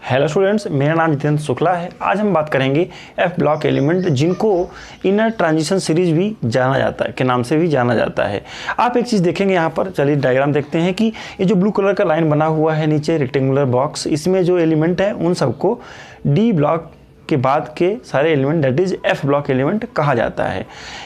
Hello students, मेरा नाम जितेंद्र शुक्ला है। आज हम बात करेंगे एफ ब्लॉक एलिमेंट, जिनको इनर ट्रांजिशन सीरीज भी जाना जाता है, के नाम से भी जाना जाता है। आप एक चीज़ देखेंगे यहाँ पर, चलिए डायग्राम देखते हैं कि ये जो ब्लू कलर का लाइन बना हुआ है नीचे रेक्टेंगुलर बॉक्स, इसमें जो एलिमेंट है उन सबको डी ब्लॉक के बाद के सारे element that is F block element कहा जाता है।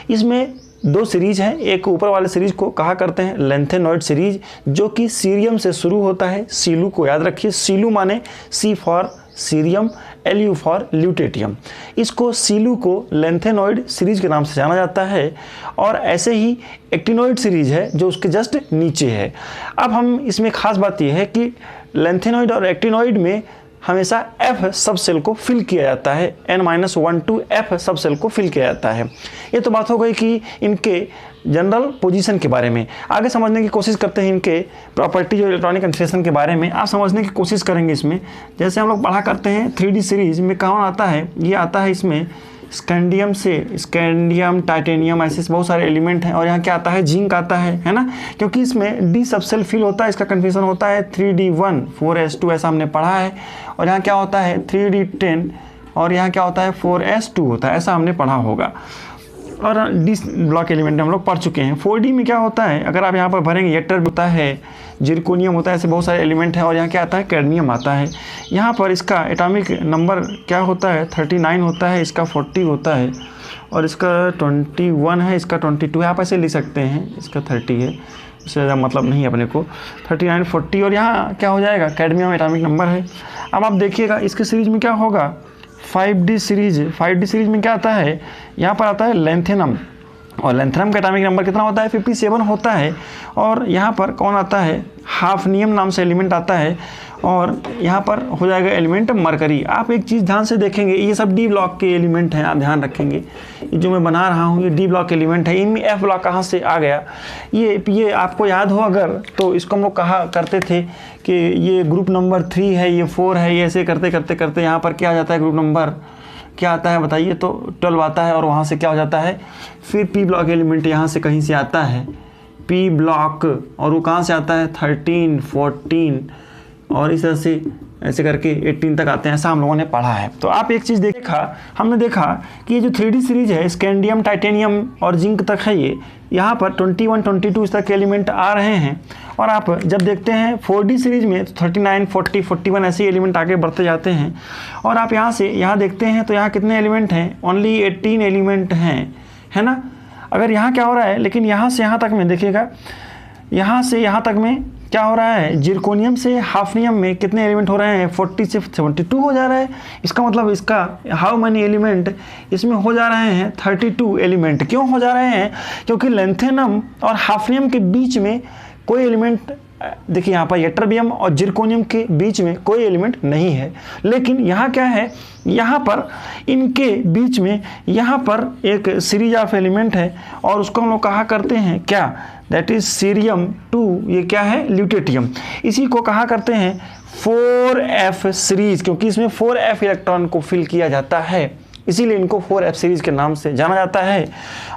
इसमें दो सीरीज हैं। एक ऊपर वाले सीरीज को कहा करते हैं लेंथेनॉइड सीरीज, जो कि सीरियम से शुरू होता है। सीलू को याद रखिए, सीलू माने C for cerium, LU for lutetium. इसको सीलू को लेंथेनॉइड सीरीज के नाम से जाना जाता है। और ऐसे ही एक्टिनॉइड सीरीज है जो उसके जस्ट नीचे है। अब हम इसमें खास बात यह है कि लेंथेनॉइड और एक्टिनॉइड में हमेशा एफ सब सेल को फिल किया जाता है, n-1 टू एफ सब सेल को फिल किया जाता है। ये तो बात हो गई कि इनके जनरल पोजीशन के बारे में। आगे समझने की कोशिश करते हैं इनके प्रॉपर्टी जो इलेक्ट्रॉनिक कन्फिगरेशन के बारे में आप समझने की कोशिश करेंगे। इसमें जैसे हम लोग पढ़ा करते हैं 3D सीरीज में कौन आता है, ये आता है इसमें स्कैंडियम से स्कैंडियम, टाइटेनियम, ऐसे बहुत सारे एलिमेंट हैं। और यहाँ क्या आता है, जिंक आता है ना, क्योंकि इसमें डी सबसेल फिल होता है। इसका कन्फ्यूजन होता है 3D1 4s2 ऐसा हमने पढ़ा है। और यहाँ क्या होता है 3D10 और यहाँ क्या होता है 4s2 होता है, ऐसा हमने पढ़ा होगा। और डी ब्लॉक एलिमेंट हम लोग पढ़ चुके हैं। 4D में क्या होता है, अगर आप यहाँ पर भरेंगे येटर होता है, जिरकोनियम होता है, ऐसे बहुत सारे एलिमेंट हैं। और यहाँ क्या आता है, कैडमियम आता है। यहाँ पर इसका एटॉमिक नंबर क्या होता है 39 होता है, इसका 40 होता है, और इसका 21 है, इसका 22 है। आप ऐसे लिख सकते हैं, इसका 30 है, उससे ज़्यादा मतलब नहीं है अपने को। 39 40 और यहाँ क्या हो जाएगा, कैडमियम एटॉमिक नंबर है। अब आप देखिएगा इसके सीरीज में क्या होगा, 5D सीरीज। 5D सीरीज में क्या आता है, यहाँ पर आता है लेंथेनम, और लेंथेनम का एटॉमिक नंबर कितना होता है 57 होता है। और यहाँ पर कौन आता है, हाफनियम नाम से एलिमेंट आता है। और यहाँ पर हो जाएगा एलिमेंट मरकरी। आप एक चीज़ ध्यान से देखेंगे, ये सब डी ब्लॉक के एलिमेंट हैं, आप ध्यान रखेंगे। ये जो मैं बना रहा हूँ ये डी ब्लॉक एलिमेंट है। इनमें एफ ब्लॉक कहाँ से आ गया, ये आपको याद हो अगर, तो इसको हम लोग कहा करते थे कि ये ग्रुप नंबर 3 है, ये 4 है, ये ऐसे करते करते करते यहाँ पर क्या आ जाता है, ग्रुप नंबर क्या आता है बताइए, तो 12 आता है। और वहाँ से क्या हो जाता है, फिर पी ब्लॉक एलिमेंट यहाँ से कहीं से आता है, पी ब्लॉक, और वो कहाँ से आता है 13 14 और इस तरह से ऐसे करके 18 तक आते हैं, ऐसा हम लोगों ने पढ़ा है। तो आप एक चीज़ हमने देखा कि ये जो 3D सीरीज है स्कैंडियम, टाइटेनियम और जिंक तक है, ये यहाँ पर 21 22 इस तक के एलिमेंट आ रहे हैं। और आप जब देखते हैं 4D सीरीज में तो 39 40 41 ऐसे एलिमेंट आगे बढ़ते जाते हैं। और आप यहाँ से यहाँ देखते हैं तो यहाँ कितने एलिमेंट हैं, ओनली 18 एलिमेंट हैं, है ना। अगर यहाँ क्या हो रहा है, लेकिन यहाँ से यहाँ तक में देखिएगा, यहाँ से यहाँ तक में क्या हो रहा है, जिरकोनियम से हाफनियम में कितने एलिमेंट हो रहे हैं, 40 से 72 हो जा रहा है। इसका मतलब इसका हाउ मैनी एलिमेंट, इसमें हो जा रहे हैं 32 एलिमेंट। क्यों हो जा रहे हैं, क्योंकि लेंथेनम और हाफनियम के बीच में कोई एलिमेंट, देखिए यहाँ पर यट्टरबियम और जिरकोनियम के बीच में कोई एलिमेंट नहीं है। लेकिन यहाँ क्या है, यहाँ पर इनके बीच में यहाँ पर एक सीरीज ऑफ एलिमेंट है, और उसको हम लोग कहा करते हैं क्या, दैट इज सीरियम टू, ये क्या है ल्यूटेटियम। इसी को कहा करते हैं 4F सीरीज, क्योंकि इसमें 4F इलेक्ट्रॉन को फिल किया जाता है, इसीलिए इनको 4F सीरीज के नाम से जाना जाता है।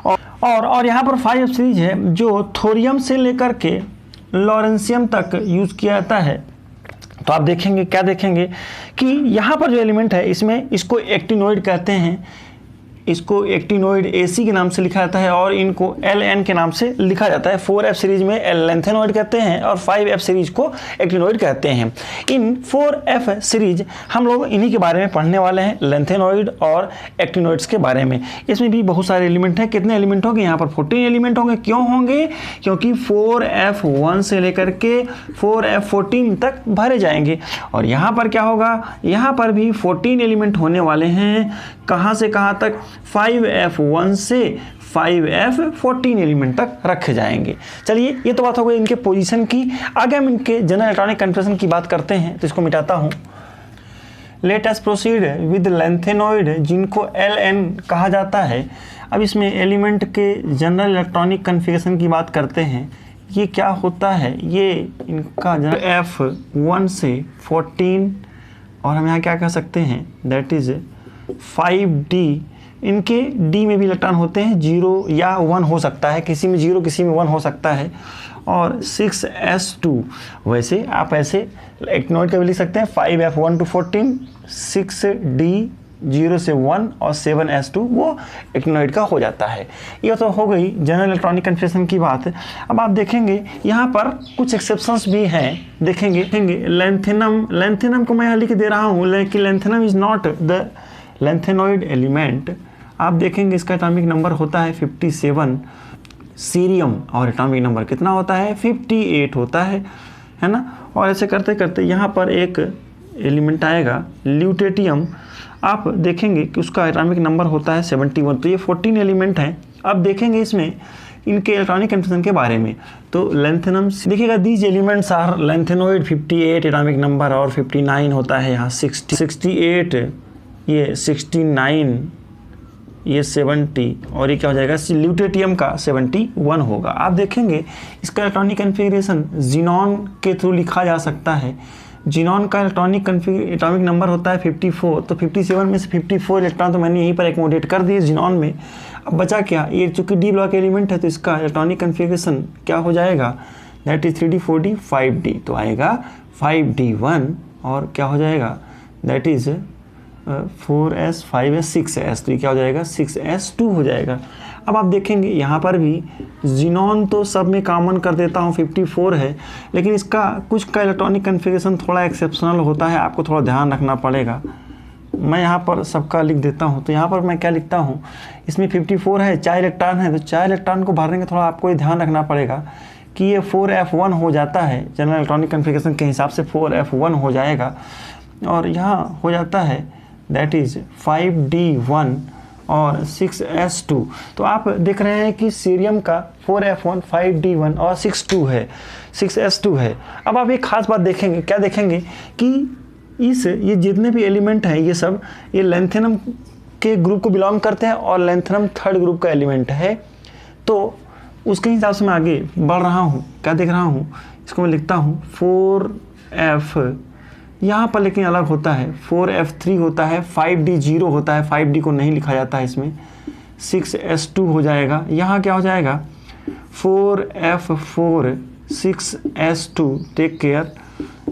और यहाँ पर 5F सीरीज है जो थोरियम से लेकर के लॉरेंसियम तक यूज़ किया जाता है। तो आप देखेंगे, क्या देखेंगे कि यहाँ पर जो एलिमेंट है इसमें इसको एक्टिनोइड कहते हैं, इसको एक्टिनोइड AC के नाम से लिखा जाता है, और इनको LN के नाम से लिखा जाता है। 4F सीरीज में लेंथेनॉइड कहते हैं और 5F सीरीज को एक्टिनोइड कहते हैं। इन 4F सीरीज हम लोग इन्हीं के बारे में पढ़ने वाले हैं, लेंथेनॉइड और एक्टिनोइड्स के बारे में। इसमें भी बहुत सारे एलिमेंट हैं। कितने एलिमेंट होंगे, यहाँ पर 14 एलिमेंट होंगे। क्यों होंगे, क्योंकि 4F1 से लेकर के 4F14 तक भरे जाएंगे। और यहाँ पर क्या होगा, यहाँ पर भी 14 एलिमेंट होने वाले हैं। कहाँ से कहाँ तक, 5F1 से 5F14 एलिमेंट तक रखे जाएंगे। चलिए, ये तो बात हो गई इनके पोजीशन की। आगे हम इनके जनरल इलेक्ट्रॉनिक कन्फिगरेशन की बात करते हैं, तो इसको मिटाता हूँ। Let us proceed with lanthanoid, जिनको LN कहा जाता है। अब इसमें एलिमेंट के जनरल इलेक्ट्रॉनिक कन्फिगरेशन की बात करते हैं। ये क्या होता है, ये इनका F1 से 14, और हम यहाँ क्या कह सकते हैं, दैट इज 5D इनके डी में भी इलेक्ट्रॉन होते हैं, 0 या 1 हो सकता है, किसी में 0 किसी में 1 हो सकता है। और 6s2 वैसे आप ऐसे एक्टिनॉइड का भी लिख सकते हैं 5f1 to 14, 6d 0 से 1 और 7s2 वो एक्टिनॉइड का हो जाता है। ये तो हो गई जनरल इलेक्ट्रॉनिक कन्फिग्रेशन की बात। अब आप देखेंगे यहाँ पर कुछ एक्सेप्शंस भी हैं, देखेंगे लेंथेनम को मैं यहाँ लिख दे रहा हूँ, लेकिन lanthanum is not the lanthanoid element. आप देखेंगे इसका एटॉमिक नंबर होता है 57, सीरियम और एटॉमिक नंबर कितना होता है 58 होता है ना। और ऐसे करते करते यहाँ पर एक एलिमेंट आएगा ल्यूटेटियम, आप देखेंगे कि उसका एटॉमिक नंबर होता है 71। तो ये 14 एलिमेंट हैं। अब देखेंगे इसमें इनके इलेक्ट्रॉनिक कन्फिग्रेशन के बारे में। तो लेंथेनम देखिएगा, these elements are lanthanoid, 58 atomic number और 59 होता है यहाँ 68, ये 69, ये 70 और ये क्या हो जाएगा ल्यूटेटियम का 71 होगा। आप देखेंगे इसका इलेक्ट्रॉनिक कन्फिग्रेशन जिनॉन के थ्रू लिखा जा सकता है। जिनॉन का एटॉमिक नंबर होता है 54, तो 57 में से 54 इलेक्ट्रॉन तो मैंने यहीं पर एकोमोडेट कर दिए जिनॉन में। अब बचा क्या, ये चूंकि डी ब्लॉक एलिमेंट है तो इसका इलेक्ट्रॉनिक कन्फिग्रेशन क्या हो जाएगा, that is 3d 4d 5d, तो आएगा 5d1 और क्या हो जाएगा that is 4s 5s 6s, तो ये क्या हो जाएगा 6s2 हो जाएगा। अब आप देखेंगे यहाँ पर भी जिनॉन तो सब में कॉमन कर देता हूँ 54 है, लेकिन इसका कुछ का इलेक्ट्रॉनिक कन्फिग्रेशन थोड़ा एक्सेप्शनल होता है, आपको थोड़ा ध्यान रखना पड़ेगा। मैं यहाँ पर सबका लिख देता हूँ, तो यहाँ पर मैं क्या लिखता हूँ, इसमें 54 है, 4 इलेक्ट्रॉन है, तो 4 इलेक्ट्रॉन को भरने का थोड़ा आपको ये ध्यान रखना पड़ेगा कि ये 4f1 हो जाता है, जनरल इलेक्ट्रॉनिक कन्फिग्रेशन के हिसाब से 4f1 हो जाएगा। और यहाँ हो जाता है दैट इज़ 5d1 और 6s2। तो आप देख रहे हैं कि सीरियम का 4f1 5d1 और 6s2 है। अब आप एक खास बात देखेंगे, क्या देखेंगे कि ये जितने भी एलिमेंट हैं ये सब ये लेंथेनम के ग्रुप को बिलोंग करते हैं और लेंथेनम थर्ड ग्रुप का एलिमेंट है। तो उसके हिसाब से मैं आगे बढ़ रहा हूँ, क्या देख रहा हूँ, इसको मैं लिखता हूँ 4f, यहाँ पर लेकिन अलग होता है 4f3 होता है, 5d0 होता है, 5d को नहीं लिखा जाता है इसमें, 6s2 हो जाएगा। यहाँ क्या हो जाएगा 4f4 6s2, टेक केयर।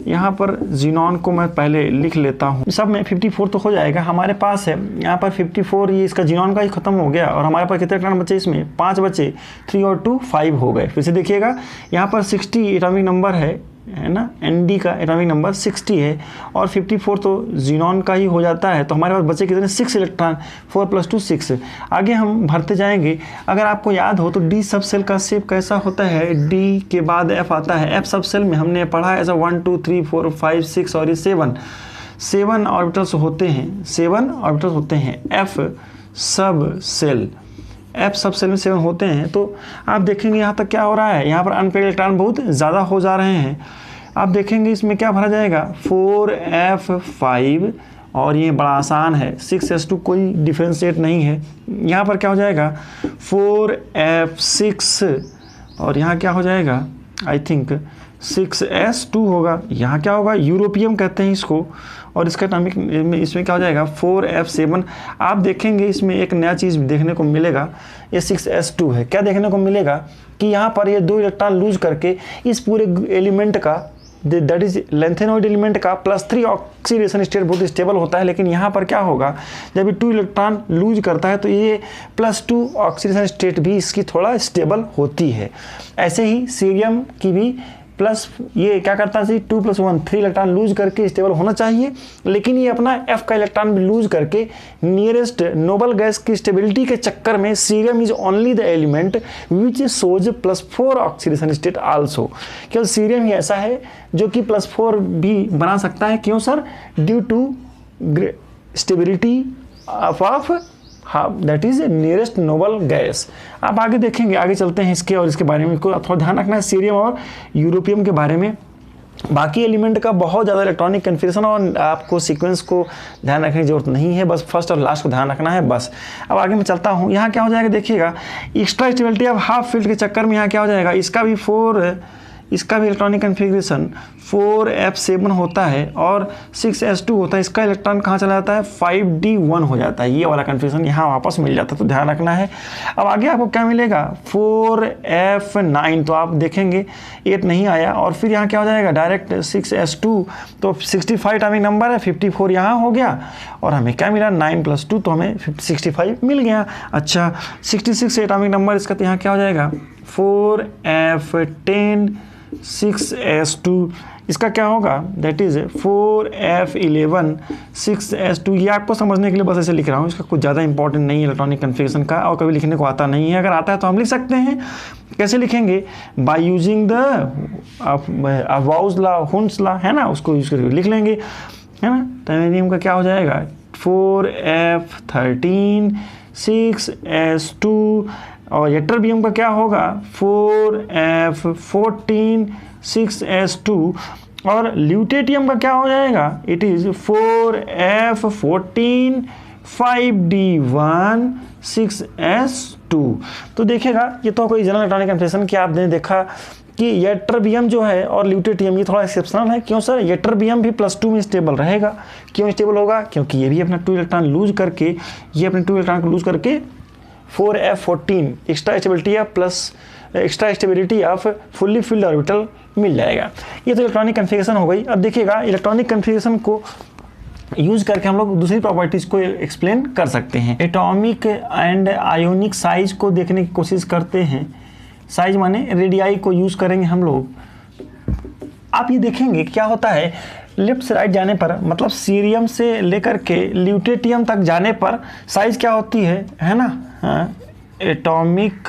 यहाँ पर जिनॉन को मैं पहले लिख लेता हूँ, सब में 54 तो हो जाएगा हमारे पास है। यहाँ पर 54 ये इसका जिनॉन का ही खत्म हो गया और हमारे पास कितने इलेक्ट्रॉन बचे, इसमें 5 बचे, 3 और 2 5 हो गए। फिर से देखिएगा यहाँ पर 60 एटॉमिक नंबर है ना, एनडी का एटॉमिक नंबर 60 है और 54 तो जिनॉन का ही हो जाता है। तो हमारे पास बचे कितने 6 इलेक्ट्रॉन, 4 + 2 6। आगे हम भरते जाएंगे। अगर आपको याद हो तो डी सब सेल का शेप कैसा होता है, डी के बाद एफ आता है। एफ सब सेल में हमने पढ़ा है ऐसा 1 2 3 4 5 6 और ये 7 ऑर्बिटल्स होते हैं, 7 ऑर्बिटल्स होते हैं एफ सब सेल, एफ सब सेल में 7 होते हैं। तो आप देखेंगे यहाँ तक क्या हो रहा है, यहाँ पर अनपेयर्ड इलेक्ट्रॉन बहुत ज़्यादा हो जा रहे हैं। आप देखेंगे इसमें क्या भरा जाएगा 4f5 और ये बड़ा आसान है 6s2, कोई डिफ्रेंशिएट नहीं है। यहाँ पर क्या हो जाएगा 4f6 और यहाँ क्या हो जाएगा आई थिंक 6s2 होगा। यहाँ क्या होगा यूरोपियम कहते हैं इसको और इसका एटॉमिक इसमें क्या हो जाएगा 4f7। आप देखेंगे इसमें एक नया चीज़ देखने को मिलेगा, ये 6s2 है। क्या देखने को मिलेगा कि यहाँ पर ये 2 इलेक्ट्रॉन लूज करके इस पूरे एलिमेंट का दैट इज लेंथेनॉइड एलिमेंट का +3 ऑक्सीडेशन स्टेट बहुत स्टेबल होता है। लेकिन यहाँ पर क्या होगा जब ये 2 इलेक्ट्रॉन लूज करता है तो ये +2 ऑक्सीडेशन स्टेट भी इसकी थोड़ा स्टेबल होती है। ऐसे ही सीरियम की भी प्लस ये क्या करता है 2 + 1 3 इलेक्ट्रॉन लूज करके स्टेबल होना चाहिए, लेकिन ये अपना एफ का इलेक्ट्रॉन भी लूज करके नियरेस्ट नोबल गैस की स्टेबिलिटी के चक्कर में cerium is only the element which shows +4 oxidation state also. केवल सीरियम ही ऐसा है जो कि +4 भी बना सकता है। क्यों sir, due to stability of that is nearest noble gas. आप आगे देखेंगे, आगे चलते हैं इसके और इसके बारे में को थोड़ा ध्यान रखना है सीरियम और यूरोपियम के बारे में। बाकी एलिमेंट का बहुत ज़्यादा इलेक्ट्रॉनिक कन्फिग्रेशन और आपको सीक्वेंस को ध्यान रखने की जरूरत नहीं है, बस फर्स्ट और लास्ट को ध्यान रखना है बस। अब आगे मैं चलता हूँ, यहाँ क्या हो जाएगा देखिएगा extra stability of half field के चक्कर में यहाँ क्या हो जाएगा, इसका भी 4 इसका भी इलेक्ट्रॉनिक कन्फिग्रेशन 4f7 होता है और 6s2 होता है। इसका इलेक्ट्रॉन कहाँ चला जाता है, 5d1 हो जाता है। ये वाला कन्फिग्रेशन यहाँ वापस मिल जाता है, तो ध्यान रखना है। अब आगे आपको क्या मिलेगा, 4f9, तो आप देखेंगे 8 नहीं आया, और फिर यहाँ क्या हो जाएगा, डायरेक्ट 6s2, तो 65 एटॉमिक नंबर है, 54 यहाँ हो गया, और हमें क्या मिला 9 + 2, तो हमें 65 मिल गया। अच्छा 66 एटॉमिक नंबर इसका, तो यहाँ क्या हो जाएगा 4f10 6s2, इसका क्या होगा, दैट इज़ 4f11 6s2। ये आपको समझने के लिए बस ऐसे लिख रहा हूँ, इसका कुछ ज़्यादा इंपॉर्टेंट नहीं है इलेक्ट्रॉनिक कन्फिग्रेशन का, और कभी लिखने को आता नहीं है। अगर आता है तो हम लिख सकते हैं। कैसे लिखेंगे, by using the वाउज law, Hund's law, है ना, उसको यूज करके लिख लेंगे, है ना। टर्मेनियम का क्या हो जाएगा 4f13 6s2, और यट्टरबियम का क्या होगा 4f14 6s2, और ल्यूटेटियम का क्या हो जाएगा, it is 4f14 5d1 6s2। तो देखिएगा ये तो कोई जनरल इलेक्ट्रॉनिक कन्फिग्रेशन की आपने देखा कि यट्टरबियम जो है और ल्यूटेटियम ये थोड़ा एक्सेप्शनल है। क्यों सर, यट्टरबियम भी +2 में स्टेबल रहेगा। क्यों स्टेबल होगा, क्योंकि ये भी अपना 2 इलेक्ट्रॉन लूज करके, ये अपने 2 इलेक्ट्रॉन को लूज करके 4f14 extra stability of fully filled orbital मिल जाएगा। ये तो इलेक्ट्रॉनिक कन्फिग्रेशन हो गई। अब देखिएगा इलेक्ट्रॉनिक कन्फिग्रेशन को यूज करके हम लोग दूसरी प्रॉपर्टीज को एक्सप्लेन कर सकते हैं। एटॉमिक एंड आयोनिक साइज को देखने की कोशिश करते हैं। साइज माने रेडियाई को यूज करेंगे हम लोग। आप ये देखेंगे क्या होता है, लेफ्ट से राइट जाने पर, मतलब सीरियम से लेकर के ल्यूटेटियम तक जाने पर साइज क्या होती है ना, हाँ, एटॉमिक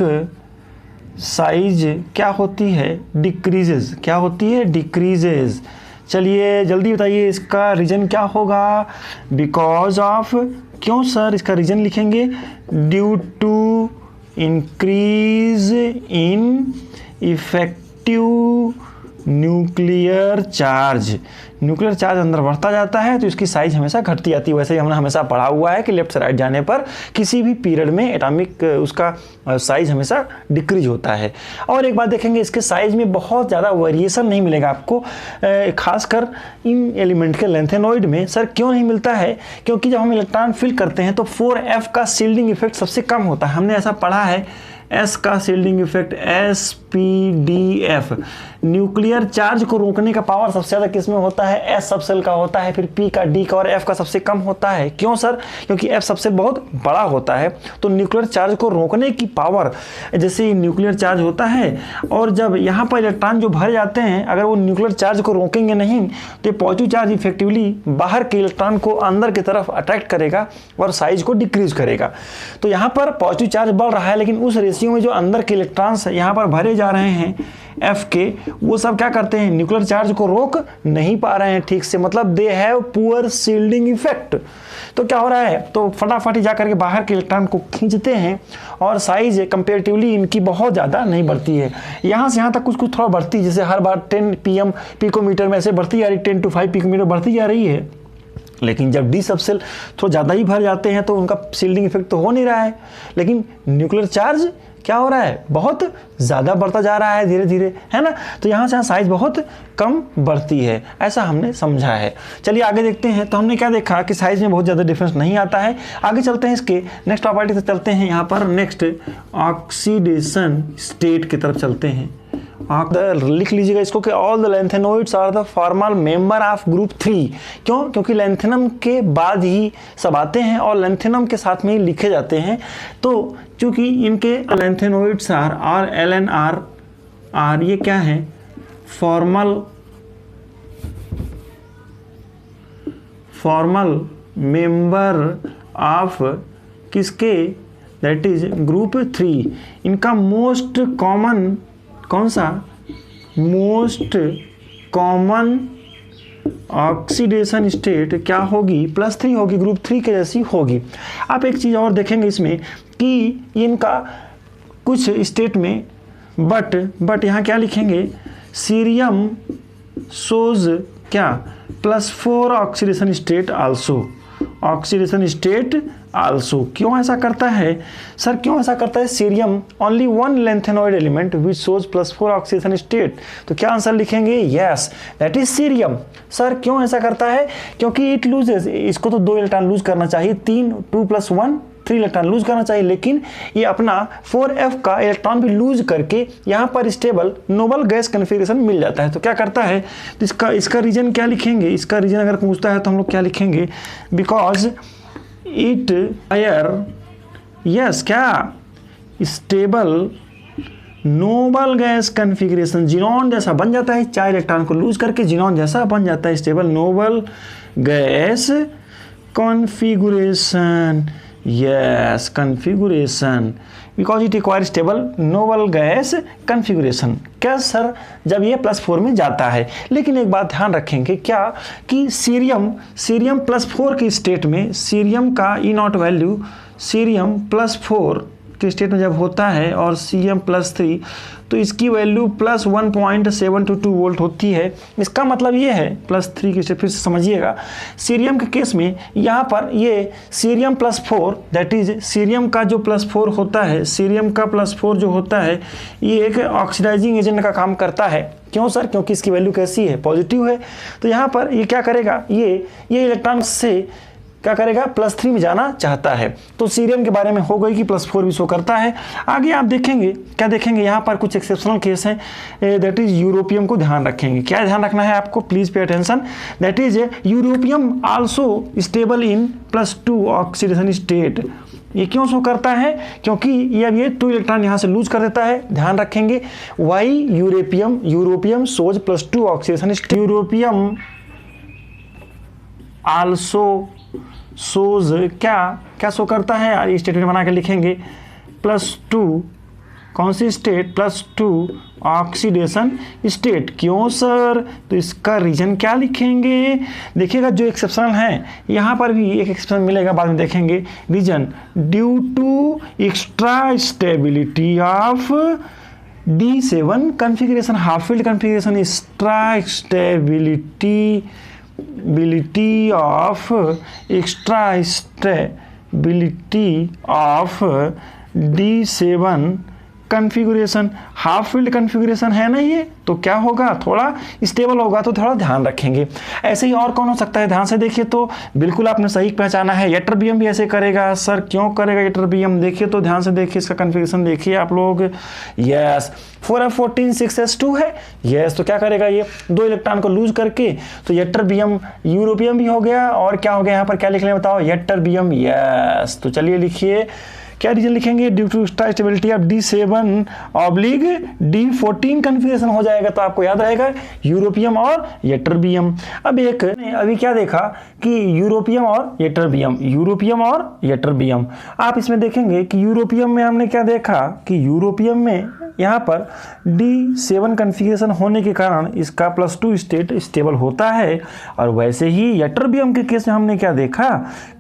साइज क्या होती है, डिक्रीजेज। क्या होती है, डिक्रीजेज। चलिए जल्दी बताइए इसका रीजन क्या होगा, बिकॉज ऑफ, क्यों सर, इसका रीजन लिखेंगे due to increase in effective nuclear charge. Nuclear charge अंदर बढ़ता जाता है तो इसकी साइज हमेशा घटती जाती है। वैसे ही हमने हमेशा पढ़ा हुआ है कि लेफ्ट से राइट जाने पर किसी भी पीरियड में एटॉमिक उसका साइज हमेशा डिक्रीज होता है। और एक बात देखेंगे, इसके साइज में बहुत ज़्यादा वेरिएशन नहीं मिलेगा आपको, खासकर इन एलिमेंट के लेंथेनॉइड में। सर क्यों नहीं मिलता है, क्योंकि जब हम इलेक्ट्रॉन फिल करते हैं तो 4f का शील्डिंग इफेक्ट सबसे कम होता है। हमने ऐसा पढ़ा है, S का shielding effect SPDF। Nuclear charge को रोकने का पावर सबसे ज़्यादा किस में होता है, S सबसेल का होता है, फिर P का, D का और F का सबसे कम होता है। क्यों सर, क्योंकि F सबसे बहुत बड़ा होता है। तो न्यूक्लियर चार्ज को रोकने की पावर, जैसे न्यूक्लियर चार्ज होता है और जब यहाँ पर इलेक्ट्रॉन जो भर जाते हैं, अगर वो न्यूक्लियर चार्ज को रोकेंगे नहीं तो ये पॉजिटिव चार्ज इफेक्टिवली बाहर के इलेक्ट्रॉन को अंदर की तरफ अट्रैक्ट करेगा और साइज को डिक्रीज करेगा। तो यहाँ पर पॉजिटिव चार्ज बढ़ रहा है, लेकिन उस रेशियो में जो अंदर के इलेक्ट्रॉन्स यहाँ पर भरे जा रहे हैं F के, वो सब क्या करते हैं, न्यूक्लियर चार्ज को रोक नहीं पा रहे हैं ठीक से, मतलब they have poor shielding effect. तो क्या हो रहा है, तो फटाफट ही जाकर के बाहर के इलेक्ट्रॉन को खींचते हैं और साइज कंपेरेटिवली इनकी बहुत ज़्यादा नहीं बढ़ती है। यहाँ से यहाँ तक कुछ कुछ थोड़ा बढ़ती है, जैसे हर बार 10 pm पिकोमीटर में ऐसे बढ़ती जा रही, 10 to 5 पिकोमीटर बढ़ती जा रही है। लेकिन जब डी सबसेल थोड़ा ज़्यादा ही भर जाते हैं तो उनका शील्डिंग इफेक्ट तो हो नहीं रहा है, लेकिन न्यूक्लियर चार्ज क्या हो रहा है, बहुत ज़्यादा बढ़ता जा रहा है धीरे धीरे, है ना। तो यहाँ से यहाँ साइज बहुत कम बढ़ती है, ऐसा हमने समझा है। चलिए आगे देखते हैं। तो हमने क्या देखा कि साइज में बहुत ज़्यादा डिफरेंस नहीं आता है। आगे चलते हैं, इसके नेक्स्ट प्रॉपर्टी से चलते हैं। यहाँ पर नेक्स्ट ऑक्सीडेशन स्टेट की तरफ चलते हैं। लिख लीजिएगा इसको कि all the lanthanoids are the formal member of group 3। क्यों, क्योंकि लैंथेनम के बाद ही सब आते हैं और लैंथेनम के साथ में ही लिखे जाते हैं। तो चूंकि इनके लैंथेनोइड्स आर LNR ये क्या है, फॉर्मल मेंबर ऑफ किसके, दैट इज ग्रुप 3। इनका मोस्ट कॉमन, कौन सा, मोस्ट कॉमन ऑक्सीडेशन स्टेट क्या होगी, +3 होगी, ग्रुप 3 के जैसी होगी। आप एक चीज़ और देखेंगे इसमें कि इनका कुछ स्टेट में बट यहाँ क्या लिखेंगे, सीरियम शोज क्या, +4 oxidation state also, oxidation state also. क्यों ऐसा करता है सर, क्यों ऐसा करता है? Cerium only one lanthanoid element which shows +4 oxidation state. तो क्या आंसर लिखेंगे? Yes, that is cerium. Sir क्यों ऐसा करता है? क्योंकि इट लूजेस, इसको तो 2 इलेक्ट्रॉन लूज करना चाहिए, 2 + 1 3 इलेक्ट्रॉन लूज करना चाहिए, लेकिन ये अपना 4f का इलेक्ट्रॉन भी लूज करके यहाँ पर स्टेबल नोबल गैस कन्फिग्रेशन मिल जाता है। तो क्या करता है? तो इसका रीजन क्या लिखेंगे? इसका रीजन अगर पूछता है तो हम लोग क्या लिखेंगे? बिकॉज इट हायर, यस क्या, stable noble gas configuration, xenon जैसा बन जाता है, 4 इलेक्ट्रॉन को लूज करके जिनॉन जैसा बन जाता है, stable noble gas configuration. Yes, configuration, because it require stable noble gas configuration. क्या सर? जब ये +4 में जाता है। लेकिन एक बात ध्यान रखेंगे क्या, कि सीरियम +4 की स्टेट में, सीरियम का E0 वैल्यू सीरियम +4 के स्टेट में जब होता है और Cm +3, तो इसकी वैल्यू +1.722 वोल्ट होती है। इसका मतलब ये है +3 की स्टेट, फिर से समझिएगा, सीरियम के केस में यहाँ पर ये सीरियम +4, दैट इज सीरियम का जो +4 होता है, सीरियम का +4 जो होता है, ये एक ऑक्सीडाइजिंग एजेंट का काम करता है। क्यों सर? क्योंकि इसकी वैल्यू कैसी है? पॉजिटिव है। तो यहाँ पर ये क्या करेगा, ये इलेक्ट्रॉन से क्या करेगा? +3 में जाना चाहता है। तो सीरियम के बारे में हो गई कि +4 भी शो करता है। आगे आप देखेंगे, क्या देखेंगे? यहाँ पर कुछ एक्सेप्शनल केस हैं, दैट इज यूरोपियम को ध्यान रखेंगे। क्या ध्यान रखना है आपको? Please pay attention. That is europium also stable in +2 oxidation state. ये क्यों शो करता है? क्योंकि ये 2 इलेक्ट्रॉन यहाँ से लूज कर देता है। ध्यान रखेंगे, वाई यूरोपियम सोज +2 ऑक्सीडेशन स्टेट। यूरोपियम आल्सो सोज क्या शो करता है यार? स्टेटमेंट बना के लिखेंगे, +2 कौन सी स्टेट? +2 oxidation state. क्यों सर? तो इसका रीजन क्या लिखेंगे? देखिएगा, जो एक्सेप्शनल है यहाँ पर भी एक एक्सेप्शन मिलेगा, बाद में देखेंगे। Reason due to extra stability of D7 configuration, half filled configuration, extra stability of D7 configuration, half filled configuration है ना ये, तो क्या होगा? थोड़ा स्टेबल होगा। तो थोड़ा ध्यान रखेंगे। ऐसे ही और कौन हो सकता है? ध्यान से देखिए, तो बिल्कुल आपने सही पहचाना है, यट्टरबियम भी ऐसे करेगा। सर क्यों करेगा यट्टरबियम? देखिए तो ध्यान से देखिए, इसका कन्फिगरेशन देखिए आप लोग। यस, 4f14 6s2 है। यस, तो क्या करेगा ये? 2 इलेक्ट्रॉन को लूज करके, तो यट्टरबियम यूरोपियम भी हो गया, और क्या हो गया यहाँ पर? क्या लिख लें बताओ? यट्टरबियम। यस, तो चलिए लिखिए, क्या रीजन लिखेंगे? Due to extra stability of D7 oblique D14 configuration हो जाएगा। तो आपको याद रहेगा यूरोपियम और यट्टरबियम। अभी क्या देखा कि यूरोपियम और यट्टरबियम, आप इसमें देखेंगे कि यूरोपियम में हमने क्या देखा कि यूरोपियम में यहाँ पर D7 कन्फिगरेशन होने के कारण इसका +2 स्टेट स्टेबल होता है। और वैसे ही यट्टरबियम के केस में हमने क्या देखा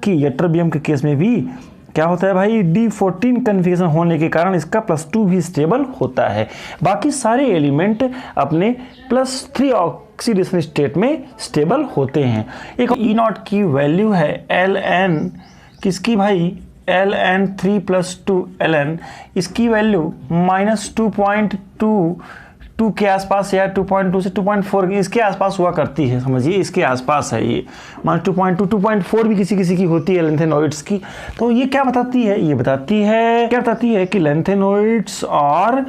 कि यट्टरबियम के केस में भी क्या होता है भाई? D14 कन्फिगरेशन होने के कारण इसका +2 भी स्टेबल होता है। बाकी सारे एलिमेंट अपने +3 ऑक्सीडेशन स्टेट में स्टेबल होते हैं। एक E0 की वैल्यू है ln, किसकी भाई? ln 3 + 2 ln, इसकी वैल्यू -2.22 के आसपास या 2.2 से 2.4 इसके आसपास हुआ करती है। समझिए, इसके आसपास है ये, मान 2.2 2.4 भी किसी की होती है लेंथेनॉइड्स की। तो ये क्या बताती है? ये बताती है कि lanthanoids are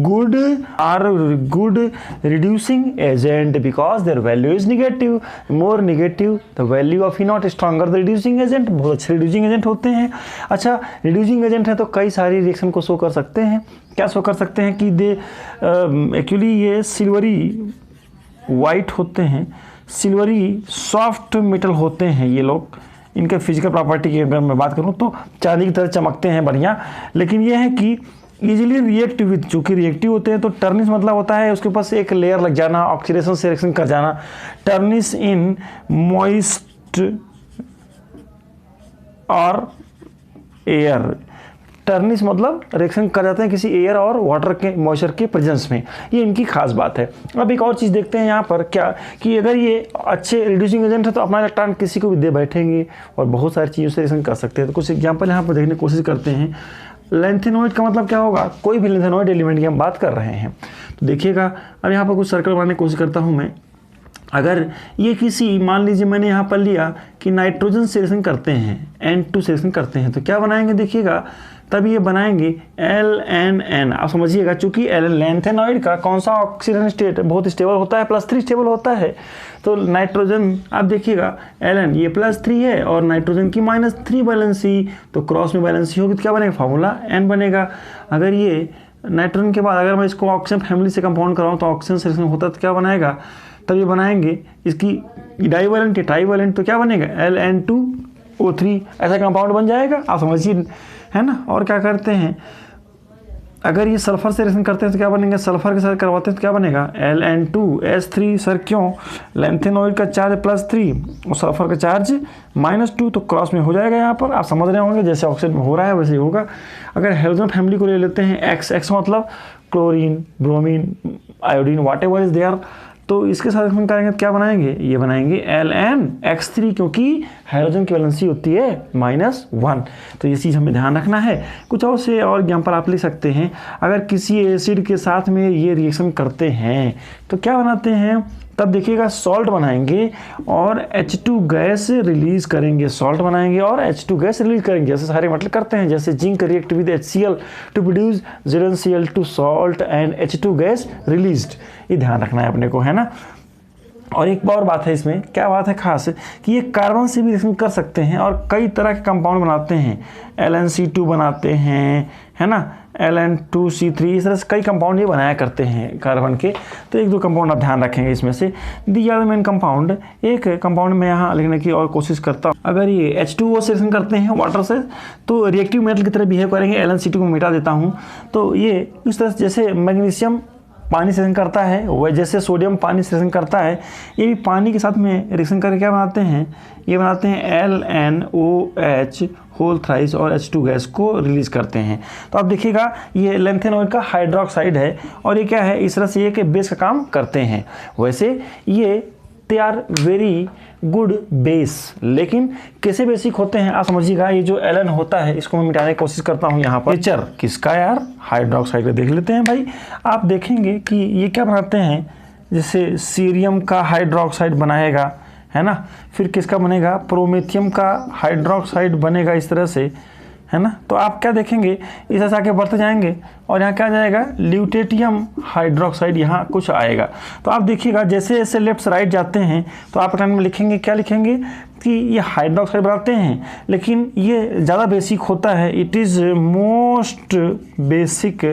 good reducing agent because their value is negative, more negative the value of E0 stronger the reducing agent। बहुत अच्छे रिड्यूसिंग एजेंट होते हैं। अच्छा, रिड्यूसिंग एजेंट है तो कई सारी रिएक्शन को शो कर सकते हैं। क्या शो कर सकते हैं कि दे एक्चुअली ये सिल्वरी वाइट होते हैं, सिल्वरी सॉफ्ट मेटल होते हैं ये लोग। इनके फिजिकल प्रॉपर्टी की अगर मैं बात करूँ तो चांदी की तरह चमकते हैं बढ़िया। लेकिन ये है कि इजीली रिएक्टिव विथ, चूँकि रिएक्टिव होते हैं तो टर्निश मतलब होता है उसके पास एक लेयर लग जाना, ऑक्सीडेशन से रिएक्शन कर जाना। टर्निश इन मॉइस्ट और एयर, टर्निश मतलब रिएक्शन कर जाते हैं किसी एयर और वाटर के मॉइस्चर के प्रेजेंस में, ये इनकी खास बात है। अब एक और चीज़ देखते हैं यहाँ पर क्या कि अगर ये अच्छे रिड्यूसिंग एजेंट है तो अपना इलेक्ट्रॉन किसी को भी दे बैठेंगे और बहुत सारी चीज़ों से रिएक्शन कर सकते हैं। तो कुछ एग्जाम्पल यहाँ पर देखने की कोशिश करते हैं। लेंथेनॉइड का मतलब क्या होगा, कोई भी लेंथेनॉइड एलिमेंट की हम बात कर रहे हैं। तो देखिएगा अब यहाँ पर कुछ सर्कल बनाने की कोशिश करता हूँ मैं। अगर ये किसी, मान लीजिए मैंने यहाँ पर लिया कि नाइट्रोजन से रिएक्शन करते हैं, N2 से रिएक्शन करते हैं, तो क्या बनाएंगे देखिएगा, तब ये बनाएंगे LNN। आप समझिएगा चूंकि लेंथेनॉइड का कौन सा ऑक्सीजन स्टेट बहुत स्टेबल होता है, +3 स्टेबल होता है। तो नाइट्रोजन आप देखिएगा Ln ये +3 है और नाइट्रोजन की -3 वैलेंसी, तो क्रॉस में वैलेंसी होगी तो क्या बनेगा, फार्मूला N बनेगा। अगर ये नाइट्रोजन के बाद अगर मैं इसको ऑक्सीजन फैमिली से कंपाउंड कराऊँ तो ऑक्सीजन से रिएक्शन होता है तो क्या बनाएगा, तब ये बनाएंगे इसकी डाइवैलेंट ट्राइवैलेंट, तो क्या बनेगा Ln2O3, ऐसा कंपाउंड बन जाएगा। आप समझिए, है ना। और क्या करते हैं, अगर ये सल्फर से रिएक्शन करते हैं तो क्या बनेगा, सल्फर के साथ करवाते हैं तो क्या बनेगा Ln2S3। सर क्यों, लेंथेनॉइड का चार्ज +3 और सल्फर का चार्ज -2, तो क्रॉस में हो जाएगा। यहाँ पर आप समझ रहे होंगे जैसे ऑक्सीजन में हो रहा है वैसे ही होगा। अगर हेलोजन फैमिली को ले लेते हैं, X मतलब chlorine, bromine, iodine, whatever is there, तो इसके साथ हम करेंगे तो क्या बनाएंगे, ये बनाएंगे LnX3, क्योंकि हाइड्रोजन की वैलेंसी होती है -1। तो ये चीज़ हमें ध्यान रखना है। कुछ और से और एग्जाम्पल आप लिख सकते हैं। अगर किसी एसिड के साथ में ये रिएक्शन करते हैं तो क्या बनाते हैं, तब देखिएगा सॉल्ट बनाएंगे और H2 गैस रिलीज करेंगे, सॉल्ट बनाएंगे और H2 गैस रिलीज करेंगे, जैसे सारे मेटल करते हैं। जैसे zinc react with HCl to produce ZnCl2 salt and H2 gas released, ये ध्यान रखना है अपने को, है ना। और एक और बात है इसमें, क्या बात है खास, कि ये कार्बन से भी रिएक्शन कर सकते हैं और कई तरह के कंपाउंड बनाते हैं। LnC2 बनाते हैं, है ना, Ln2C3, इस तरह से कई कंपाउंड ये बनाया करते हैं कार्बन के। तो एक दो कंपाउंड आप ध्यान रखेंगे इसमें से। दी आर द मेन कंपाउंड। एक कंपाउंड में यहाँ लिखने की और कोशिश करता हूँ। अगर ये H2O से रिएक्शन करते हैं वाटर से तो रिएक्टिव मेटल की तरह बिहेव करेंगे। Ln2C2 को मिटा देता हूँ तो ये इस तरह जैसे मैग्नीशियम पानी से रिएक्शन करता है, वह जैसे सोडियम पानी से रिएक्शन करता है, ये भी पानी के साथ में रिएक्शन करके क्या बनाते हैं, ये बनाते हैं LnOH होल थ्राइस और H2 गैस को रिलीज करते हैं। तो आप देखिएगा ये लेंथेनॉइड का हाइड्रोक्साइड है और ये क्या है, इस तरह से ये कि बेस का काम करते हैं। वैसे ये they are very good base, लेकिन कैसे बेसिक होते हैं आप समझिएगा। ये जो Ln होता है इसको मैं मिटाने की कोशिश करता हूँ यहाँ पर। नेचर किसका यार, हाइड्रोक्साइड का देख लेते हैं भाई। आप देखेंगे कि ये क्या बनाते हैं, जैसे सीरियम का हाइड्रोक्साइड बनाएगा, है ना, फिर किसका बनेगा, प्रोमेथियम का हाइड्रोक्साइड बनेगा इस तरह से, है ना। तो आप क्या देखेंगे, इस तरह से आके बढ़ते जाएंगे और यहाँ क्या आ जाएगा, ल्यूटेटियम हाइड्रोक्साइड यहाँ कुछ आएगा। तो आप देखिएगा जैसे जैसे लेफ्ट से राइट जाते हैं तो आप टाइम में लिखेंगे, क्या लिखेंगे कि ये हाइड्रोक्साइड बनाते हैं लेकिन ये ज़्यादा बेसिक होता है, इट इज़ मोस्ट बेसिक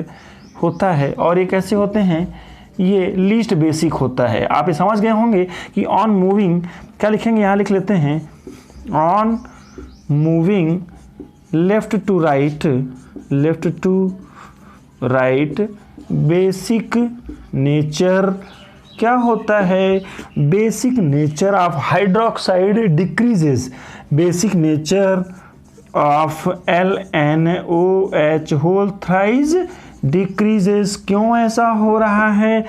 होता है। और ये कैसे होते हैं, ये लीस्ट बेसिक होता है। आप ये समझ गए होंगे कि ऑन मूविंग क्या लिखेंगे, यहाँ लिख लेते हैं on moving left to right basic nature क्या होता है, basic nature of hydroxide decreases, basic nature of LnOH whole thrice decreases. क्यों ऐसा हो रहा है,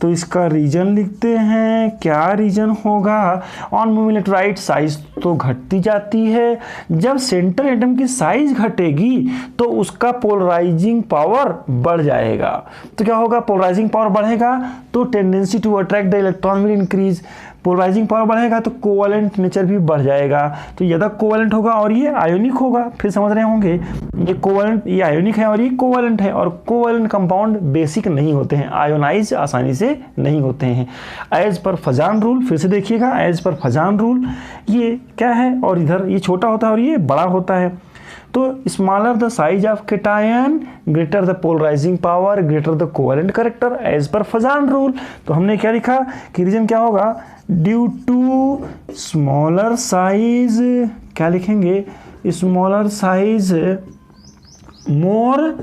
तो इसका रीजन लिखते हैं। क्या रीजन होगा, ऑन मूविंग इलेक्ट्रोलाइट साइज तो घटती जाती है। जब सेंटर एटम की साइज घटेगी तो उसका पोलराइजिंग पावर बढ़ जाएगा। तो क्या होगा, पोलराइजिंग पावर बढ़ेगा तो tendency to attract the electron will increase. Polarising power बढ़ेगा तो कोवैलेंट नेचर भी बढ़ जाएगा। तो ज़्यादा कोवैलेंट होगा और ये आयोनिक होगा। फिर समझ रहे होंगे ये कोवैलेंट, ये आयोनिक है और ये कोवैलेंट है, और कोवैलेंट कंपाउंड बेसिक नहीं होते हैं, आयोनाइज आसानी से नहीं होते हैं। एज पर फजान रूल, फिर से देखिएगा एज पर फजान रूल, ये क्या है, और इधर ये छोटा होता है और ये बड़ा होता है। तो smaller the size of cation greater the polarising power greater the covalent character as per Fajan rule. तो हमने क्या लिखा कि रीजन क्या होगा, ड्यू टू स्मॉलर साइज, क्या लिखेंगे, स्मॉलर साइज मोर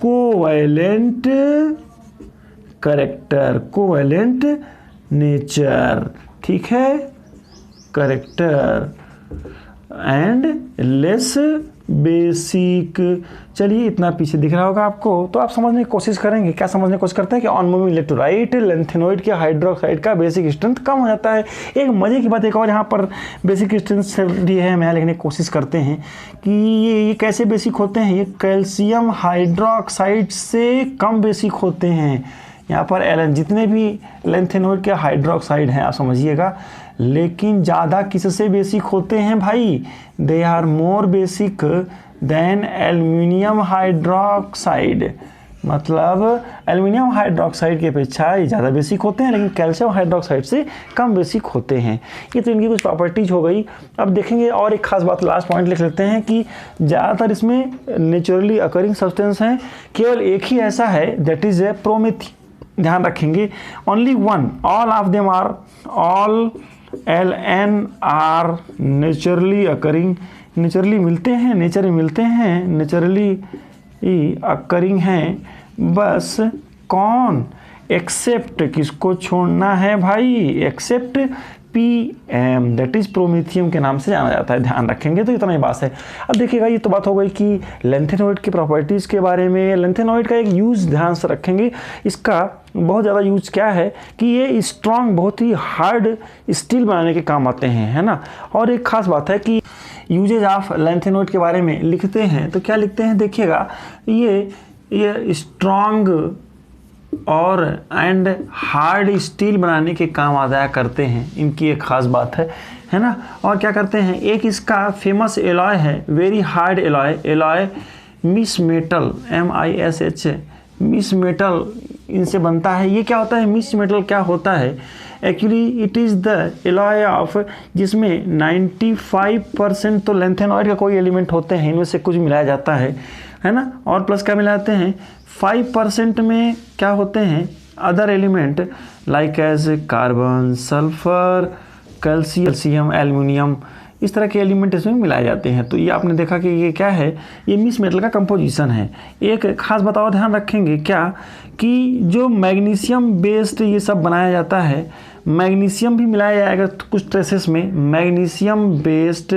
कोवैलेंट कैरेक्टर, कोवैलेंट नेचर, ठीक है, कैरेक्टर। And less basic. चलिए इतना पीछे दिख रहा होगा आपको, तो आप समझने की कोशिश करेंगे। क्या समझने की कोशिश करते हैं कि ऑन मूविंग इलेक्ट्रोलाइट लेंथेनॉइड के हाइड्रोक्साइड का बेसिक स्ट्रेंथ कम हो जाता है। एक मजे की बात एक और यहाँ पर बेसिक स्ट्रेंथ भी है, मैं लिखने की कोशिश करते हैं कि ये कैसे बेसिक होते हैं। ये कैल्शियम हाइड्रोक्साइड से कम बेसिक होते हैं। यहाँ पर एलन जितने भी लेंथेनॉइड के हाइड्रोक्साइड हैं आप समझिएगा, लेकिन ज़्यादा किससे बेसिक होते हैं भाई, they are more basic than aluminium hydroxide. मतलब एल्युमिनियम हाइड्रोक्साइड की अपेक्षा ये ज़्यादा बेसिक होते हैं, लेकिन कैल्शियम हाइड्रोक्साइड से कम बेसिक होते हैं। ये तो इनकी कुछ प्रॉपर्टीज हो गई। अब देखेंगे और एक खास बात, लास्ट पॉइंट लिख लेते हैं कि ज़्यादातर इसमें नेचुरली अकरिंग सब्सटेंस हैं, केवल एक ही ऐसा है दैट इज़ ए प्रोमेथियम। ध्यान रखेंगे, only one, all of them are, all Ln are naturally occurring. Naturally मिलते हैं, नेचर में मिलते हैं, नेचुरली अकरिंग हैं। बस कौन, एक्सेप्ट, किसको छोड़ना है भाई, except PM, that is promethium के नाम से जाना जाता है। ध्यान रखेंगे, तो इतना ही बात है। अब देखिएगा, ये तो बात हो गई कि लेंथेनॉइड की प्रॉपर्टीज़ के बारे में। लेंथेनॉइड का एक यूज़ ध्यान से रखेंगे, इसका बहुत ज़्यादा यूज क्या है कि ये स्ट्रॉन्ग, बहुत ही हार्ड स्टील बनाने के काम आते हैं, है ना। और एक खास बात है कि यूजेज ऑफ लेंथेनॉइड के बारे में लिखते हैं तो क्या लिखते हैं, देखिएगा, ये स्ट्रॉन्ग और एंड हार्ड स्टील बनाने के काम अदा करते हैं, इनकी एक ख़ास बात है ना। और क्या करते हैं, एक इसका फेमस एलॉय है, very hard alloy misch metal, MISH, misch metal इनसे बनता है। ये क्या होता है, मिस मेटल क्या होता है, actually it is the alloy of, जिसमें 95% तो लेंथेनॉइड का कोई एलिमेंट होते हैं, इनमें से कुछ मिलाया जाता है ना। और प्लस क्या मिलाते हैं, 5% में क्या होते हैं, other element like as carbon, sulphur, calcium, aluminium, इस तरह के एलिमेंट इसमें मिलाए जाते हैं। तो ये आपने देखा कि ये क्या है, ये मिस मेटल का कंपोजिशन है। एक खास बताओ, ध्यान रखेंगे क्या कि जो मैग्नीशियम बेस्ड ये सब बनाया जाता है, मैग्नीशियम भी मिलाया जाएगा कुछ ट्रेसेस में। मैग्नीशियम बेस्ड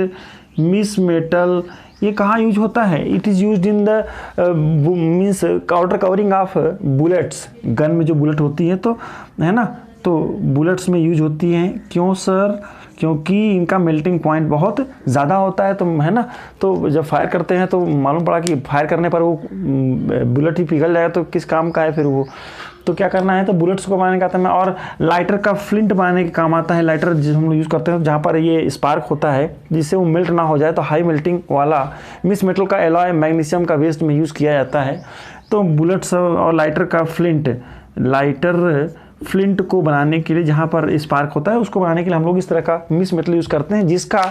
मिस मेटल ये कहाँ यूज होता है, it is used in the means outer covering of bullets. Gun में जो बुलेट होती है, तो है ना, तो बुलेट्स में यूज होती हैं। क्यों सर, क्योंकि इनका मेल्टिंग पॉइंट बहुत ज़्यादा होता है, तो है ना, तो जब फायर करते हैं तो मालूम पड़ा कि फायर करने पर वो बुलेट ही पिघल जाएगा, तो किस काम का है फिर वो। तो क्या करना है, तो बुलेट्स को बनाने का आता है। और लाइटर का फ्लिंट बनाने के काम आता है। लाइटर जिस हम लोग यूज़ करते हैं जहाँ पर ये स्पार्क होता है, जिससे वो मेल्ट ना हो जाए, तो हाई मेल्टिंग वाला मिस मेटल का एलॉय मैग्नीशियम का वेस्ट में यूज़ किया जाता है। तो बुलेट्स और लाइटर का लाइटर फ्लिंट को बनाने के लिए, जहाँ पर स्पार्क होता है, उसको बनाने के लिए हम लोग इस तरह का मिस मेटल यूज़ करते हैं, जिसका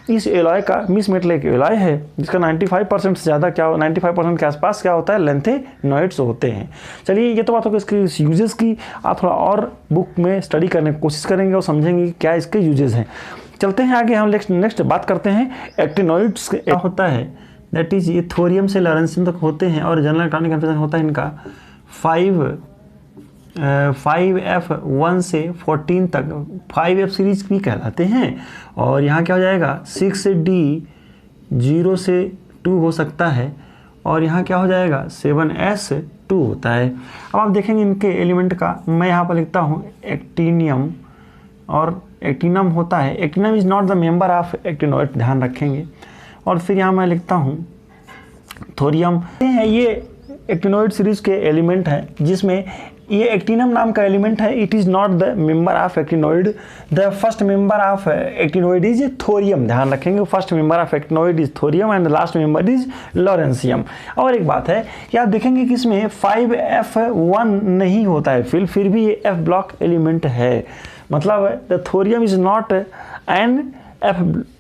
इस एलॉय का, मिस मेटल एक एलॉय है जिसका 95% से ज़्यादा, क्या 95% के आसपास क्या होता है, लेंथेनॉइड्स होते हैं। चलिए, ये तो बात हो गई इसकी यूजेस की। आप थोड़ा और बुक में स्टडी करने की कोशिश करेंगे और समझेंगे क्या इसके यूजेस हैं। चलते हैं आगे, हम नेक्स्ट बात करते हैं एक्टिनॉइड्स क्या होता है। दैट इज ये थोरियम से लॉरेंसियम तक होते हैं, और जनरल इलेक्ट्रॉनिक कन्फिगरेशन होता है इनका 5F1 से 14 तक 5F सीरीज भी कहलाते हैं। और यहाँ क्या हो जाएगा, 6D 0 से 2 हो सकता है, और यहाँ क्या हो जाएगा, 7S2 होता है। अब आप देखेंगे इनके एलिमेंट का, मैं यहाँ पर लिखता हूँ एक्टिनियम, और एक्टिनम होता है, actinium is not the member of actinoid, ध्यान रखेंगे। और फिर यहाँ मैं लिखता हूँ थोरियम है, ये एक्टिनॉइड सीरीज के एलिमेंट हैं, जिसमें ये एक्टिनम नाम का एलिमेंट है। It is not the member of actinoid, the first member of actinoid is thorium. ध्यान रखेंगे, first member of actinoid is thorium and the last member is lawrencium. और एक बात है कि आप देखेंगे कि इसमें 5F1 नहीं होता है, फिर भी ये F ब्लॉक एलिमेंट है। मतलब the thorium is not an F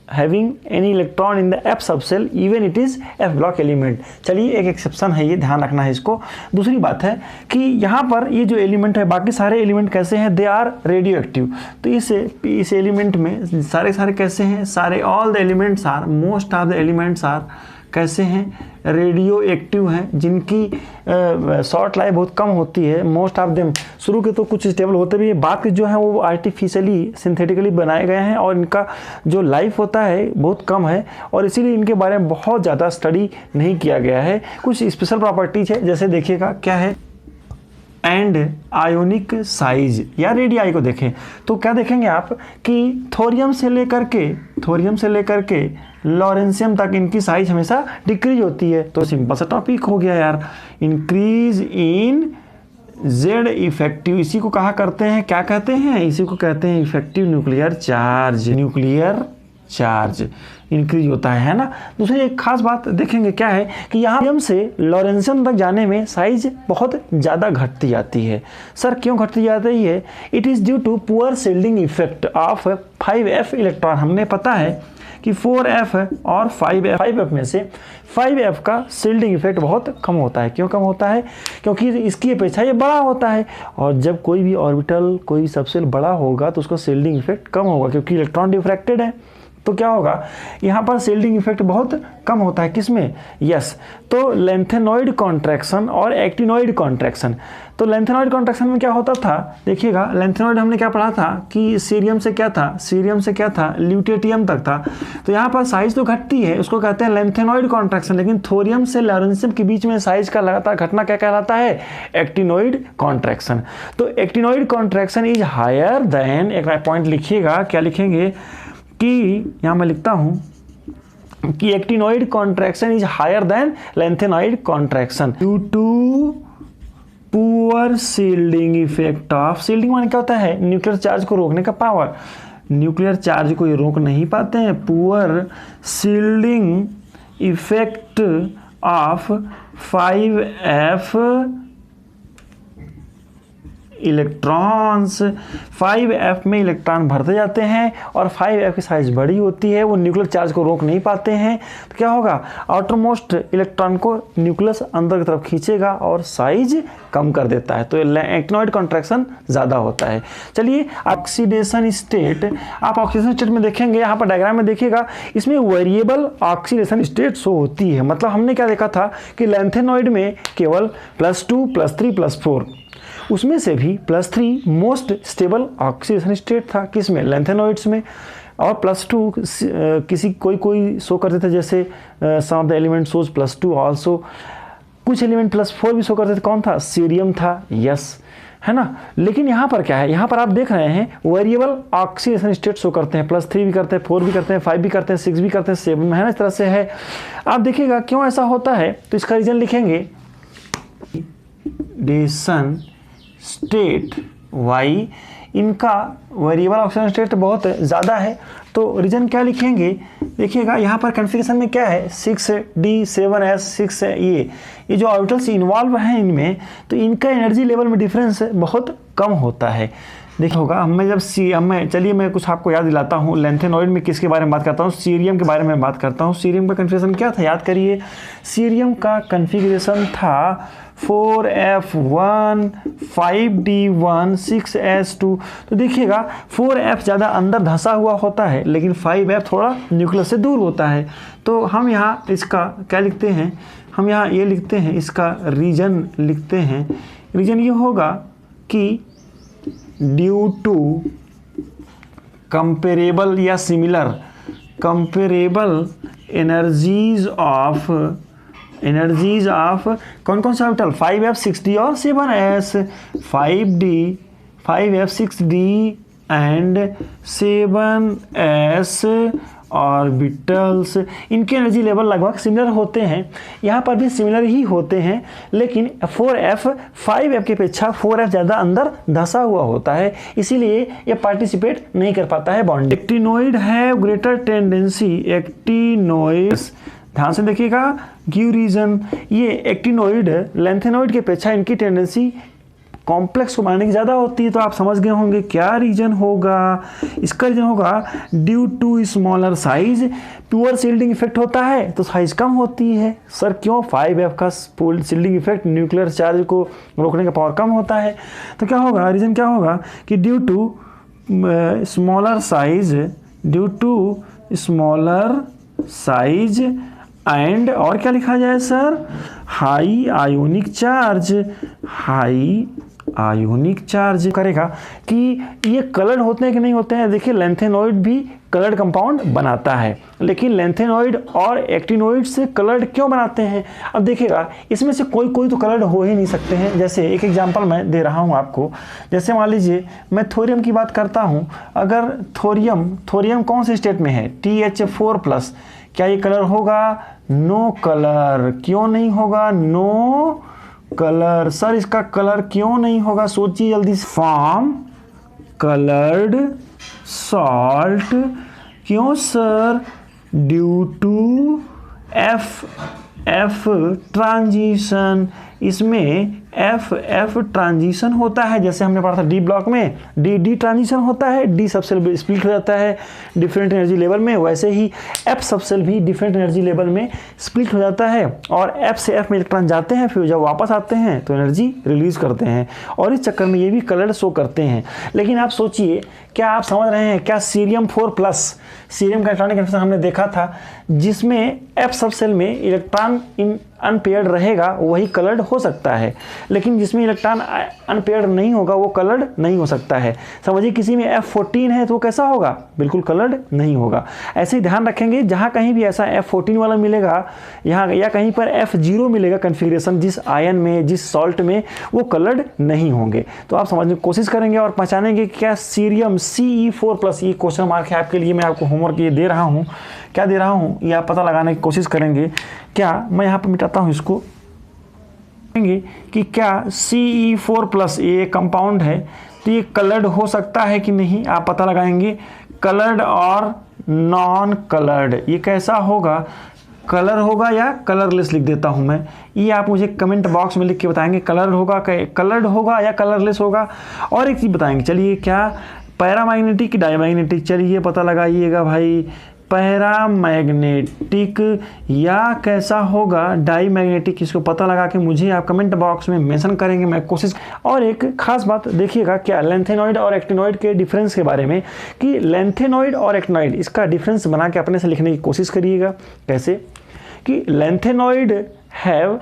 having any electron in the F subshell even it is F block element। चलिए, एक एक्सेप्शन है, ये ध्यान रखना है इसको। दूसरी बात है कि यहाँ पर ये जो एलिमेंट है, बाकी सारे एलिमेंट कैसे हैं, दे आर रेडियो एक्टिव। तो इस एलिमेंट में सारे कैसे हैं, सारे all the elements are, most of the elements are कैसे हैं, रेडियो एक्टिव हैं, जिनकी शॉर्ट लाइफ बहुत कम होती है। मोस्ट ऑफ देम, शुरू के तो कुछ स्टेबल होते भी हैं, बाकी जो हैं वो आर्टिफिशियली सिंथेटिकली बनाए गए हैं और इनका जो लाइफ होता है बहुत कम है और इसीलिए इनके बारे में बहुत ज़्यादा स्टडी नहीं किया गया है। कुछ स्पेशल प्रॉपर्टीज है, जैसे देखिएगा क्या है, एंड आयोनिक साइज या रेडियाई को देखें तो क्या देखेंगे आप कि थोरियम से लेकर के लॉरेंशियम तक इनकी साइज हमेशा डिक्रीज होती है। तो सिंपल सा टॉपिक हो गया यार, इंक्रीज इन जेड इफेक्टिव, इसी को कहा करते हैं, क्या कहते हैं, इसी को कहते हैं इफेक्टिव न्यूक्लियर चार्ज इंक्रीज होता है ना। दूसरी एक खास बात देखेंगे क्या है कि यहाँ से लॉरेंशियम तक जाने में साइज बहुत ज़्यादा घटती जाती है। सर क्यों घटती जाती है? It is due to poor shielding effect of 5f electron. हमने पता है कि 4f और 5f में से 5f का शील्डिंग इफेक्ट बहुत कम होता है। क्यों कम होता है? क्योंकि इसकी अपेक्षा ये बड़ा होता है और जब कोई भी ऑर्बिटल कोई सबसे बड़ा होगा तो उसका शील्डिंग इफेक्ट कम होगा क्योंकि इलेक्ट्रॉन डिफ्रैक्टेड है। तो क्या होगा, यहाँ पर शील्डिंग इफेक्ट बहुत कम होता है। किसमें? यस, तो लेंथेनॉइड कॉन्ट्रैक्शन और एक्टिनॉइड कॉन्ट्रैक्शन। तो लेंथेनॉइड कॉन्ट्रैक्शन में क्या होता था, देखिएगा लेंथेनॉइड हमने क्या पढ़ा था कि सीरियम से क्या था, ल्यूटेटियम तक था। तो यहाँ पर साइज तो घटती है, उसको कहते हैं लेंथेनॉइड कॉन्ट्रैक्शन, लेकिन थोरियम से लॉरेंशियम के बीच में साइज का लगातार घटना क्या कहलाता है? Actinoid contraction. तो actinoid contraction is higher than, एक पॉइंट लिखिएगा, क्या लिखेंगे कि यहाँ मैं लिखता हूँ कि actinoid contraction is higher than lanthanoid contraction due to poor shielding effect of, shielding माने क्या होता है? न्यूक्लियर चार्ज को रोकने का पावर। न्यूक्लियर चार्ज को ये रोक नहीं पाते हैं। Poor shielding effect of 5f electrons, 5f में इलेक्ट्रॉन भरते जाते हैं और 5f की साइज बड़ी होती है, वो न्यूक्लियर चार्ज को रोक नहीं पाते हैं। तो क्या होगा, आउटरमोस्ट इलेक्ट्रॉन को न्यूक्लियस अंदर की तरफ खींचेगा और साइज कम कर देता है। तो एक्टिनॉइड कॉन्ट्रैक्शन ज़्यादा होता है। चलिए ऑक्सीडेशन स्टेट, आप ऑक्सीडेशन स्टेट में देखेंगे, यहाँ पर डायग्राम में देखिएगा, इसमें वेरिएबल ऑक्सीडेशन स्टेट शो होती है। मतलब हमने क्या देखा था कि लेंथेनॉइड में केवल +2, +3, +4, उसमें से भी +3 मोस्ट स्टेबल ऑक्सीडेशन स्टेट था। किसमें? लेंथेनॉइड्स में। और +2 किसी कोई शो करते थे, जैसे some of the element shows +2 also. कुछ एलिमेंट +4 भी शो करते थे। कौन था? सीरियम था। यस, है ना। लेकिन यहाँ पर क्या है, यहाँ पर आप देख रहे हैं वेरिएबल ऑक्सीडेशन स्टेट शो करते हैं। +3 भी करते हैं, 4 भी करते हैं, 5 भी करते हैं, 6 भी करते हैं, 7 है ना, इस तरह से है। आप देखिएगा क्यों ऐसा होता है, तो इसका रीजन लिखेंगे ऑक्सीडेशन स्टेट वाई, इनका वेरिएबल ऑक्सीडेशन स्टेट बहुत ज़्यादा है। तो रीजन क्या लिखेंगे, देखिएगा यहाँ पर कन्फिगरेशन में क्या है, 6d 7s 6 ये जो ऑर्बिटल्स इन्वॉल्व हैं इनमें, तो इनका एनर्जी लेवल में डिफरेंस बहुत कम होता है। देखिए होगा, चलिए मैं कुछ आपको याद दिलाता हूँ। लेंथेनॉइड में किसके बारे में बात करता हूँ? सीरियम के बारे में बात करता हूँ। सीरियम का कन्फिगरेशन क्या था, याद करिए। सीरियम का कन्फिगरेशन था 4f1 5d1 6s2। तो देखिएगा 4f ज़्यादा अंदर धंसा हुआ होता है, लेकिन 5f थोड़ा न्यूक्लियस से दूर होता है। तो हम यहाँ इसका क्या लिखते हैं, हम यहाँ ये लिखते हैं, इसका रीजन लिखते हैं। रीजन ये होगा कि ड्यू टू कंपेरेबल या सिमिलर कंपेरेबल एनर्जीज ऑफ कौन कौन सा ऑर्बिटल, 5f 6d और 7s, 5f 6d and 7s orbitals, इनके एनर्जी लेवल लगभग सिमिलर होते हैं। यहाँ पर भी सिमिलर ही होते हैं, लेकिन 4f 5f की अपेक्षा 4f ज़्यादा अंदर धंसा हुआ होता है, इसीलिए ये पार्टिसिपेट नहीं कर पाता है बॉन्ड। एक्टिनॉइड है ग्रेटर टेंडेंसी, एक्टिनॉइड्स ध्यान से देखिएगा, गिव रीजन। ये एक्टिनॉइड लेंथेनॉइड की अपेक्षा इनकी टेंडेंसी कॉम्प्लेक्स को बनाने की ज़्यादा होती है। तो आप समझ गए होंगे क्या रीजन होगा। इसका रीजन होगा due to smaller size, pure shielding effect होता है तो साइज कम होती है। सर क्यों? 5f का शील्डिंग इफेक्ट न्यूक्लियर चार्ज को रोकने का पावर कम होता है। तो क्या होगा, रीजन क्या होगा कि due to smaller size and और क्या लिखा जाए sir, high ionic charge, high ionic charge करेगा कि ये कलर्ड होते हैं कि नहीं होते हैं। देखिए लैंथेनॉइड भी कलर्ड कंपाउंड बनाता है, लेकिन लैंथेनॉइड और एक्टिनॉइड से कलर्ड क्यों बनाते हैं। अब देखिएगा इसमें से कोई तो कलर्ड हो ही नहीं सकते हैं। जैसे एक एग्जांपल मैं दे रहा हूँ आपको, जैसे मान लीजिए मैं थोरियम की बात करता हूँ। अगर थोरियम कौन से स्टेट में है, TH4+, क्या ये कलर होगा, नो कलर। क्यों नहीं होगा, नो कलर। सर इसका कलर क्यों नहीं होगा, सोचिए जल्दी से। फॉर्म कलर्ड सॉल्ट, क्यों sir, due to F transition. इसमें एफ ट्रांजिशन होता है, जैसे हमने पढ़ा था डी ब्लॉक में डी ट्रांजिशन होता है, डी सबसेल स्प्लिट हो जाता है डिफरेंट एनर्जी लेवल में, वैसे ही एफ सबसेल भी डिफरेंट एनर्जी लेवल में स्प्लिट हो जाता है और एफ से एफ में इलेक्ट्रॉन जाते हैं, फिर जब वापस आते हैं तो एनर्जी रिलीज करते हैं और इस चक्कर में ये भी कलर शो करते हैं। लेकिन आप सोचिए, क्या आप समझ रहे हैं, क्या सीरियम 4+, सीरियम का इलेक्ट्रॉनिक कन्फर्मेशन हमने देखा था, जिसमें एफ सबसेल में इलेक्ट्रॉन अनपेयर्ड रहेगा वही कलर्ड हो सकता है, लेकिन जिसमें इलेक्ट्रॉन अनपेयर्ड नहीं होगा वो कलर्ड नहीं हो सकता है। समझिए किसी में F14 है तो वो कैसा होगा, बिल्कुल कलर्ड नहीं होगा। ऐसे ही ध्यान रखेंगे, जहाँ कहीं भी ऐसा F14 वाला मिलेगा यहाँ या कहीं पर F0 मिलेगा कन्फिग्रेशन जिस आयन में, जिस सॉल्ट में, वो कलर्ड नहीं होंगे। तो आप समझने की कोशिश करेंगे और पहचानेंगे क्या सीरियम Ce4+, ये क्वेश्चन मार्क है आपके लिए, मैं आपको होमवर्क ये दे रहा हूँ, क्या दे रहा हूँ ये आप पता लगाने की कोशिश करेंगे। क्या मैं यहाँ पर मिटाता हूँ इसको, कि क्या Ce4+ ये कंपाउंड है तो ये कलर्ड हो सकता है कि नहीं, आप पता लगाएंगे। कलर्ड और नॉन कलर्ड, ये कैसा होगा, कलर होगा या कलरलेस लिख देता हूं मैं, ये आप मुझे कमेंट बॉक्स में लिख के बताएंगे, कलर्ड होगा या कलरलेस होगा। और एक चीज़ बताएंगे, चलिए क्या पैरामैग्नेटिक डायमैग्नेटिक, चलिए पता लगाइएगा भाई, पैरामैग्नेटिक या कैसा होगा डाईमैग्नेटिक, इसको पता लगा के मुझे आप कमेंट बॉक्स में मेंशन करेंगे, मैं कोशिश। और एक खास बात देखिएगा क्या लैंथेनॉइड और एक्टिनॉइड के डिफरेंस के बारे में, कि लैंथेनॉइड और एक्टिनॉइड इसका डिफरेंस बना के अपने से लिखने की कोशिश करिएगा। कैसे कि lanthanoid have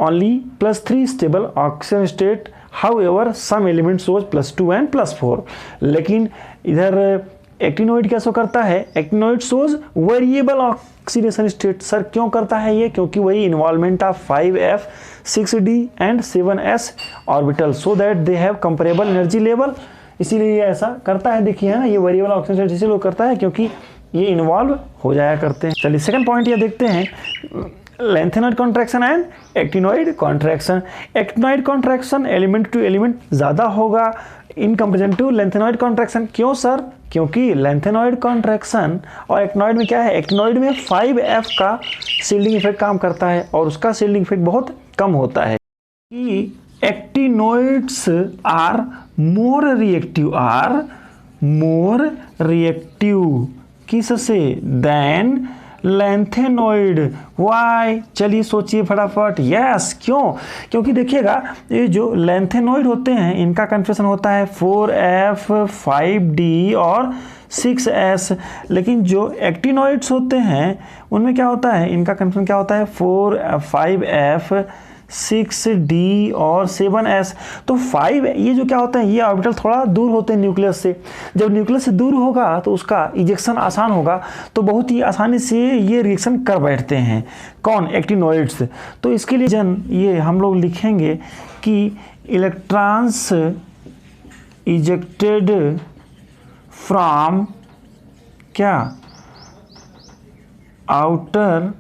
only +3 stable oxygen state, however some element shows +2 and +4, लेकिन इधर एक्टिनॉइड क्या शो करता है, actinoid shows variable oxidation state. Sir क्यों करता है ये, क्योंकि वही involvement of 5f 6d and 7s orbital, so that they have comparable energy level, इसीलिए ये ऐसा करता है। देखिए है ना, ये वेरिएबल ऑक्सीडेशन स्टेट इसलिए करता है क्योंकि ये इन्वॉल्व हो जाया करते हैं। चलिए सेकंड पॉइंट ये देखते हैं, lanthanoid contraction and actinoid contraction. Actinoid contraction element to element ज़्यादा होगा in comparison to lanthanoid contraction. क्यों सर, क्योंकि लैंथेनॉइड कॉन्ट्रैक्शन और एक्टिनॉइड में क्या है, एक्टिनॉइड में 5f का शील्डिंग इफेक्ट काम करता है और उसका शील्डिंग इफेक्ट बहुत कम होता है। कि एक्टिनॉइड्स आर मोर रिएक्टिव किससे, देन लैंथेनॉइड। वाई, चलिए सोचिए फटाफट। यस, क्यों, क्योंकि देखिएगा ये जो लैंथेनॉइड होते हैं इनका कन्फिग्रेशन होता है 4f 5d और 6s, लेकिन जो एक्टिनॉइड्स होते हैं उनमें क्या होता है, इनका कन्फिग्रेशन क्या होता है 4 5f 6d और 7s। तो 5 ये जो क्या होता है, ये ऑर्बिटल थोड़ा दूर होते हैं न्यूक्लियस से, जब न्यूक्लियस से दूर होगा तो उसका इजेक्शन आसान होगा, तो बहुत ही आसानी से ये रिएक्शन कर बैठते हैं। कौन, एक्टिनॉइड्स। तो इसके लिए ये हम लोग लिखेंगे कि इलेक्ट्रॉन्स इजेक्टेड फ्रॉम क्या, outer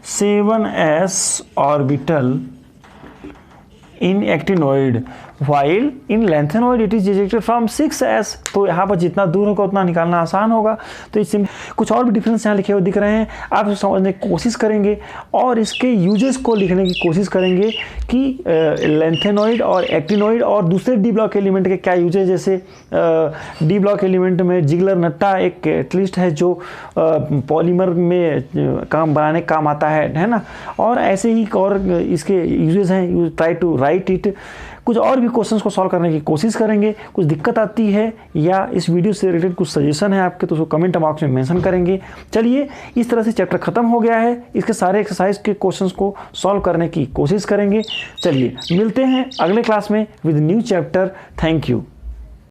7s orbital in actinoid, while in lanthanide it is ejected from 6s। तो यहाँ पर जितना दूर होगा उतना निकालना आसान होगा। तो इसमें कुछ और भी डिफरेंस यहाँ लिखे हुए दिख रहे हैं, आप समझने की कोशिश करेंगे और इसके यूजेस को लिखने की कोशिश करेंगे कि लैंथेनॉइड और एक्टिनॉइड और दूसरे डी ब्लॉक एलिमेंट के क्या यूजेस। जैसे डी ब्लॉक एलिमेंट में जिगलर नट्टा एक कैटलिस्ट है जो पॉलीमर में काम बनाने काम आता है ना, और ऐसे ही और इसके यूजेस हैं, you try to write it. कुछ और भी क्वेश्चंस को सॉल्व करने की कोशिश करेंगे। कुछ दिक्कत आती है या इस वीडियो से रिलेटेड कुछ सजेशन है आपके तो उसको कमेंट बॉक्स में मेंशन करेंगे। चलिए, इस तरह से चैप्टर खत्म हो गया है। इसके सारे एक्सरसाइज के क्वेश्चंस को सॉल्व करने की कोशिश करेंगे। चलिए मिलते हैं अगले क्लास में with new chapter. Thank you.